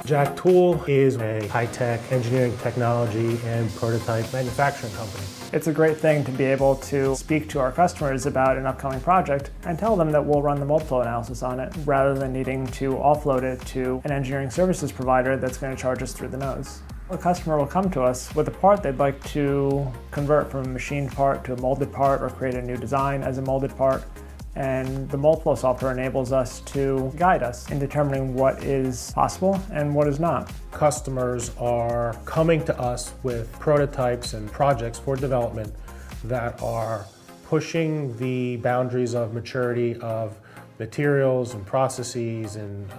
JACKTOOL is a high-tech engineering technology and prototype manufacturing company. It's a great thing to be able to speak to our customers about an upcoming project and tell them that we'll run the Moldflow analysis on it, rather than needing to offload it to an engineering services provider that's going to charge us through the nose. A customer will come to us with a part they'd like to convert from a machined part to a molded part, or create a new design as a molded part. And the Moldflow software enables us to guide us in determining what is possible and what is not. Customers are coming to us with prototypes and projects for development that are pushing the boundaries of maturity of materials and processes and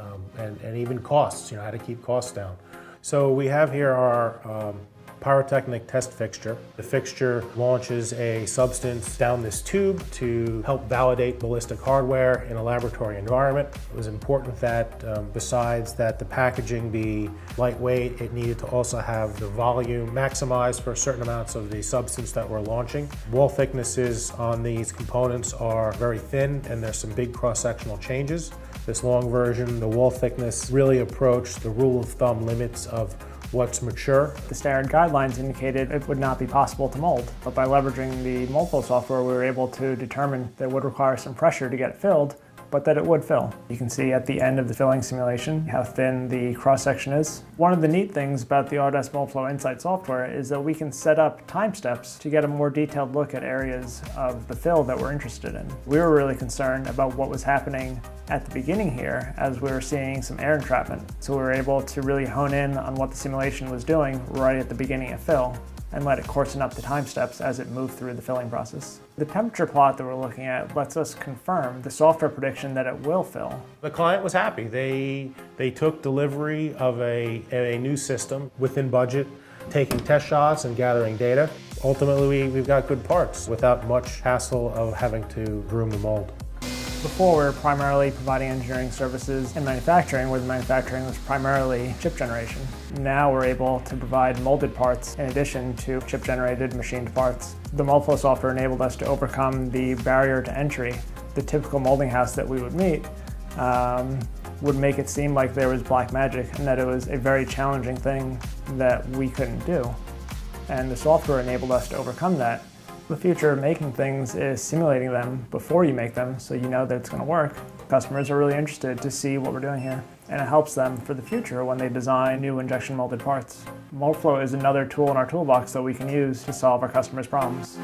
even costs, how to keep costs down. So we have here our pyrotechnic test fixture. The fixture launches a substance down this tube to help validate ballistic hardware in a laboratory environment. It was important that besides that the packaging be lightweight, it needed to also have the volume maximized for certain amounts of the substance that we're launching. Wall thicknesses on these components are very thin, and there's some big cross-sectional changes. This long version, the wall thickness really approached the rule of thumb limits of what's mature. The standard guidelines indicated it would not be possible to mold, but by leveraging the Moldflow software, we were able to determine that it would require some pressure to get it filled, but that it would fill. You can see at the end of the filling simulation how thin the cross-section is. One of the neat things about the Autodesk Moldflow Insight software is that we can set up time steps to get a more detailed look at areas of the fill that we're interested in. We were really concerned about what was happening at the beginning here, as we were seeing some air entrapment. So we were able to really hone in on what the simulation was doing right at the beginning of fill, and let it coarsen up the time steps as it moved through the filling process. The temperature plot that we're looking at lets us confirm the software prediction that it will fill. The client was happy. They took delivery of a new system within budget, taking test shots and gathering data. Ultimately, we've got good parts without much hassle of having to groom the mold. Before, we were primarily providing engineering services and manufacturing, where the manufacturing was primarily chip generation. Now we're able to provide molded parts in addition to chip-generated machined parts. The Moldflow software enabled us to overcome the barrier to entry. The typical molding house that we would meet would make it seem like there was black magic, and that it was a very challenging thing that we couldn't do. And the software enabled us to overcome that. The future of making things is simulating them before you make them, so you know that it's going to work. Customers are really interested to see what we're doing here, and it helps them for the future when they design new injection molded parts. Moldflow is another tool in our toolbox that we can use to solve our customers' problems.